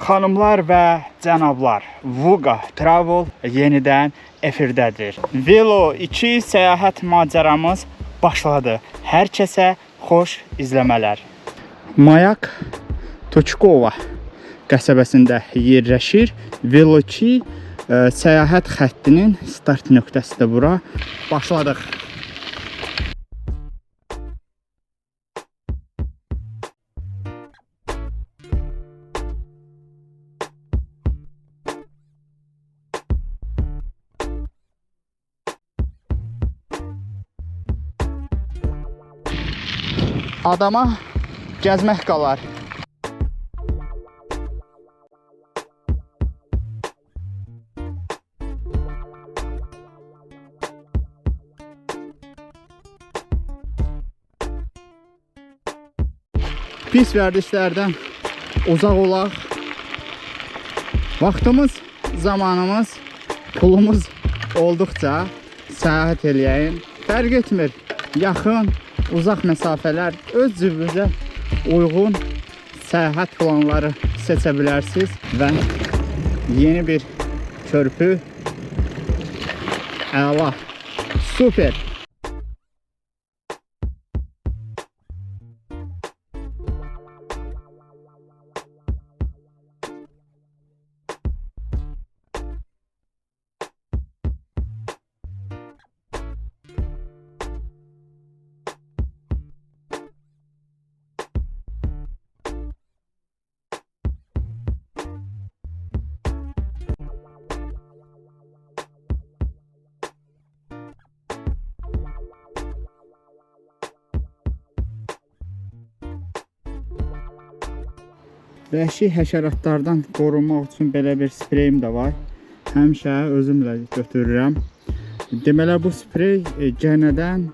Xanımlar və cənablar, Vuga Travel yenidən efirdədir. Velo 2 səyahət macəramız başladı. Hər kəsə xoş izləmələr. Mayak Toçkova qəsəbəsində yerləşir. Velo 2 səyahət xəttinin start nöqtəsidir bura. Başladıq. Adama gəzmək qalar. Pis vərdişlərdən uzaq olaq. Vaxtımız, zamanımız, pulumuz olduqca səyahət eləyək. Fərq etmir, yaxın, uzaq məsafələr öz cürbüzə uyğun səyahət planları seçə bilərsiniz və yeni bir körpü əla, super. Vəhşi həşəratlardan qorunmaq üçün belə bir spreyim də var. Həmişə özümlə götürürəm. Deməli bu sprey gənədən,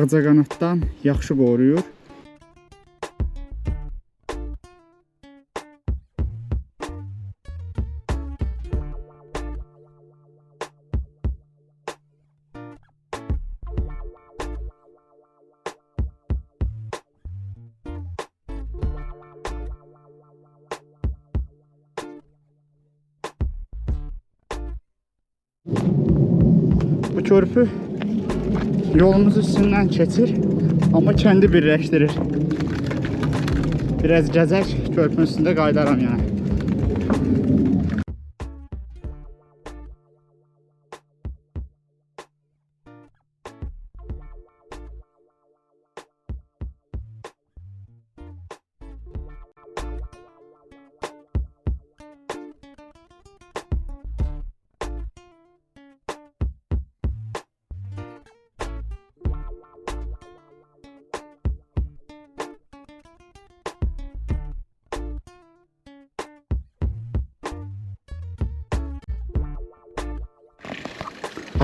ağcaqanaddan yaxşı qoruyur. Bu körpü yolumuz üstündən keçir, amma kəndi birləşdirir. Biraz gəzək, körpünün üstündə qaydaram yəni.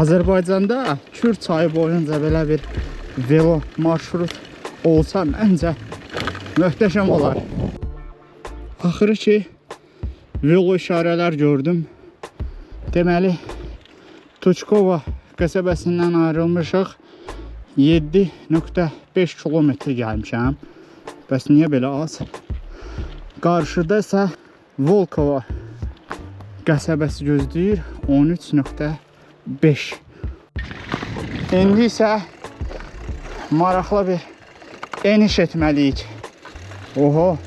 Azərbaycanda Kür çayı boyunca belə bir velo marşrut olsa məncə möhtəşəm olar. Axırı ki velo işarələr gördüm. Deməli Toçkova qəsəbəsindən ayrılmışıq. 7.5 kilometr gəlmişəm. Bəs niyə belə az? Qarşıda isə Volkova qəsəbəsi gözləyir. 13.5. İndi isə maraqlı bir eniş etməliyik. Oho,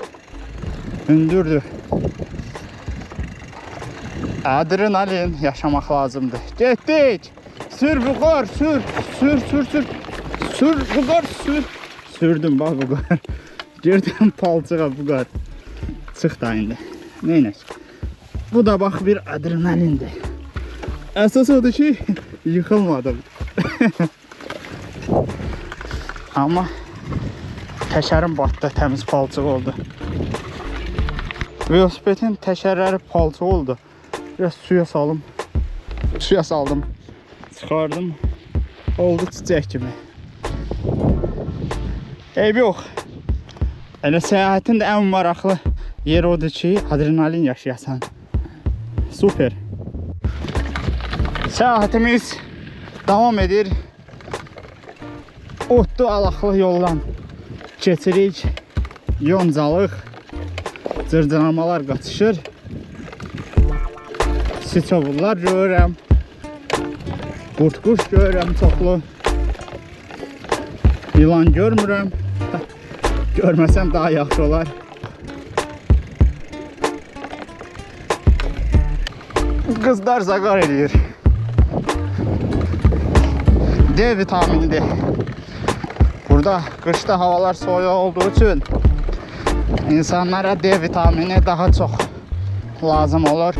hündürdür. Adrenalin yaşamaq lazımdır. Getdik. Sür Vugar, sür. Sür Vugar, sür. Sürdüm bax Vugar. Girdim palçığa Vugar. Çıx da indi. Neynək? Bu da bax bir adrenalindir. Əsas odur ki, yıxılmadım. Amma təkərim batdı, təmiz palçıq oldu. Velosipedin təkərləri palçıq oldu. Biraz suya saldım. Çıxardım. Oldu çiçək kimi. Eyb yox. Elə səyahətin də ən maraqlı yer odur ki, adrenalin yaşayasan. Super. Səyahətimiz davam edir. Otlu alaqlı yoldan keçirik. Yoncalıq. cırcıramalar qaçışır. Siçovullar görürəm. Qurt-quş görürəm çoxlu. Yılan görmürəm. Görməsəm daha yaxşı olar. Qızlar zaqar edir. D vitaminidir. Burada qışda havalar soyuq olduğu üçün insanlara D vitamini daha çox lazım olur.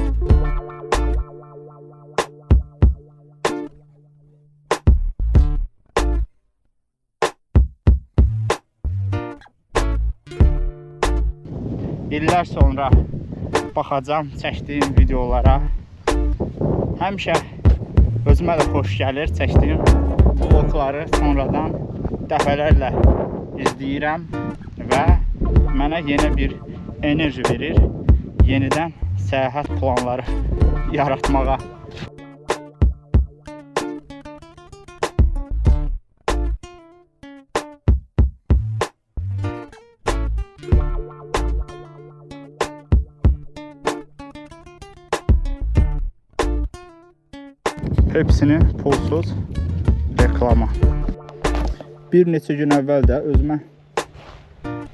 İllər sonra baxacağım çəkdiyim videolara. Həmişə özümə də xoş gəlir çəkdiyim vlogları sonradan dəfələrlə izləyirəm və mənə yeni bir enerji verir, yenidən səyahət planları yaratmağa. Hepsini pulsuz reklama. Bir neçə gün əvvəl də özümə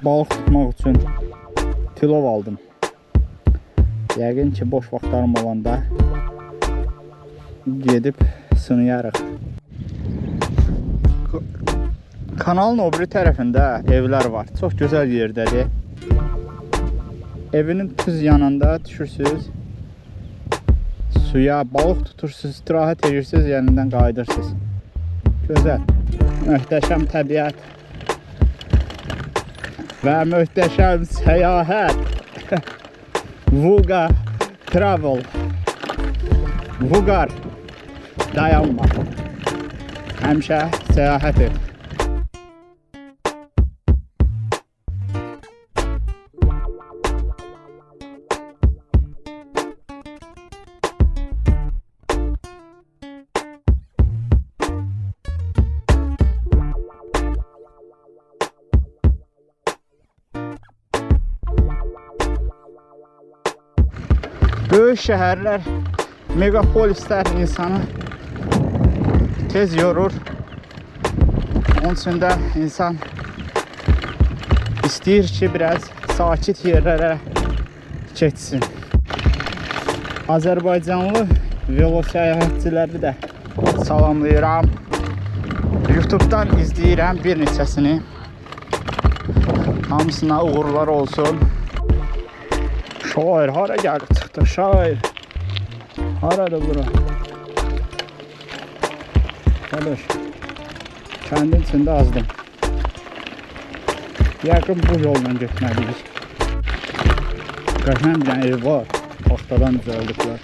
balıq tutmaq üçün tilov aldım. Yəqin ki, boş vaxtlarım olanda gedib sınıyarıq. Kanalın o biri tərəfində evlər var. Çox gözəl yerdədir. Evinin düz yanında düşürsünüz. Suya balıq tutursunuz, istirahət edirsiniz, yenidən qayıdırsınız. Gözəl, möhtəşəm təbiət və möhtəşəm səyahət. Vuga Travel. Vugar dayanma. Həmişə səyahət et. Böyük şəhərlər, megapolislər insanı tez yorur. Onun üçün də insan istəyir ki, biraz sakit yerlərə keçsin. Azərbaycanlı velo səyahətçiləri də salamlayıram. YouTube'dan izləyirəm bir neçəsini. Hamısına uğurlar olsun. Şair, hara gəlib çıxdı, şair. Haradır bura? Qardaş, kəndin içində azdım. Yəqin bu yolla getməliyik. Qəşəng bir ev var, taxtadan düzəldiblər.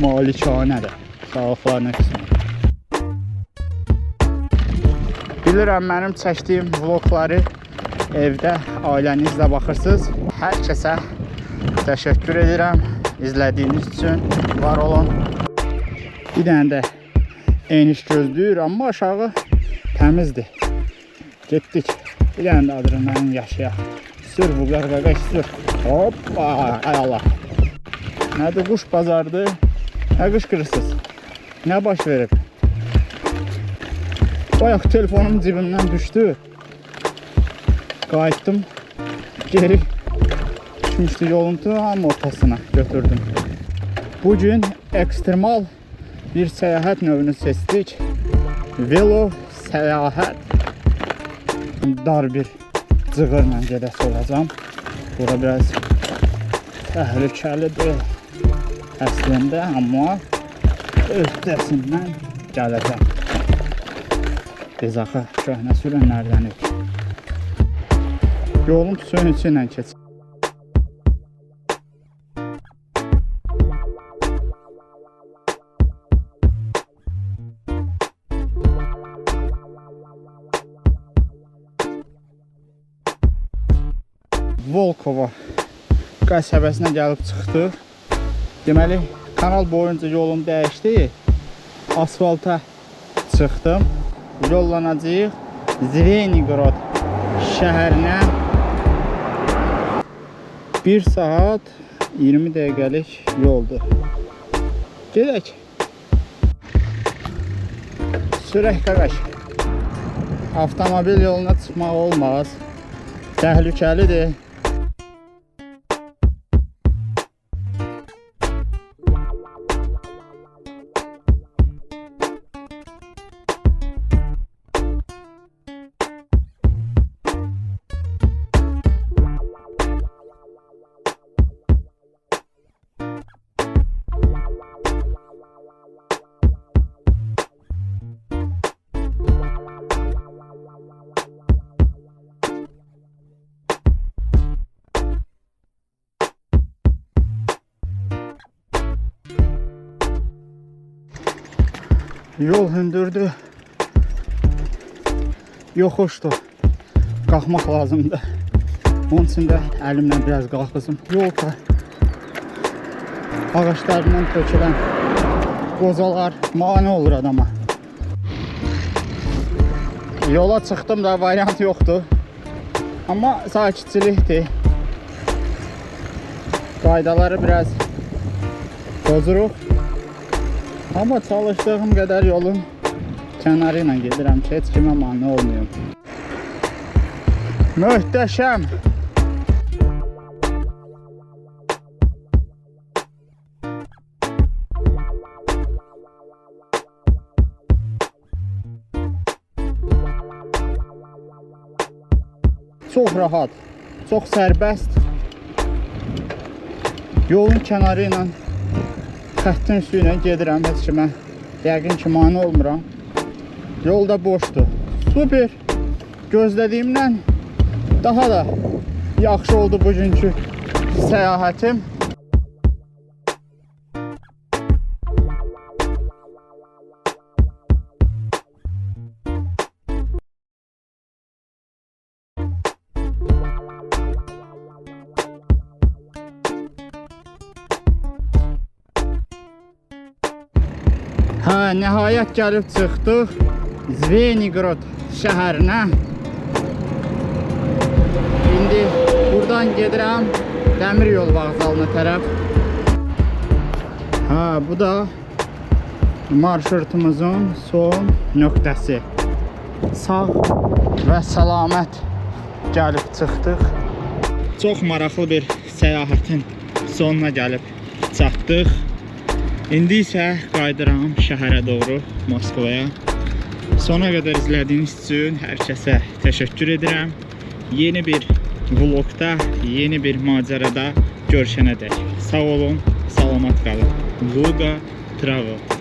Malikanədir, sağlıqlarına qismə. Bilirəm, mənim çəkdiyim vlogları evdə ailənizlə baxırsınız. Hər kəsə təşəkkür edirəm izlədiyiniz üçün, var olun. Bir dənə də eniş gözləyir, amma aşağı təmizdir. Getdik, bir dənə də adrenalin yaşayaq. Sür Vugar qaqaş, sür. Hoppa, ay Allah. Nədir, quş bazardır? Nə qışqırırsınız? Nə baş verib? Bayaq telefonum cibimdən düşdü. Qayıtdım, geri düşmüşdü yolun ortasına götürdüm. Bugün ekstremal bir səyahət növünü seçdik. Velo səyahət. Dar bir cığırla gedəsi olacam. Bura biraz təhlükəlidir əslində, amma öhdəsindən gələcəm. Biz axı köhnə sürənlərdənik. Yolun suyun içindən keç. Volkova qəsəbəsinə gəlib çıxdıq. Deməli, kanal boyunca yolum dəyişdi. Asfalta çıxdım. Yollanacağıq Zvenigorod şəhərinə. 1 saat 20 dəqiqəlik yoldur. Gedək. Sürək qardaş. Avtomobil yoluna çıxmaq olmaz. Təhlükəlidir. Yol hündürdür. Yoxuşdur. Qalxmaq lazımdır. Onun üçün də əlimlə biraz qalxızım. Yolda ağaçlarından tökülən qozalar mane olur adama. Yola çıxdım da variant yoxdur. Amma sakitçilikdir. Qaydaları biraz pozuruq. Amma çalışdığım qədər yolun kənarı ilə gedirəm ki, heç kimə mane olmuyor. Möhtəşəm. Çox rahat, çox sərbəst. Yolun kənarı ilə xəttin üstü ilə gedirəm, heç kimə yəqin ki, mane olmuram. Yol da boşdur. Super. Gözlədiyimdən daha da yaxşı oldu bugünkü səyahətim. Nəhayət gəlib çıxdıq Zvenigrod şəhərinə. İndi buradan gedirəm dəmir yol vağzalına tərəf. Bu da marşrutumuzun son nöqtəsi. Sağ və səlamət gəlib çıxdıq. Çox maraqlı bir səyahətin sonuna gəlib çatdıq. İndi isə qayıdıram şəhərə doğru, Moskvaya. Sona qədər izlədiyiniz üçün hər kəsə təşəkkür edirəm. Yeni bir vlogda, yeni bir macərada görüşənədək. Sağ olun, salamat qalın. Luga Travel.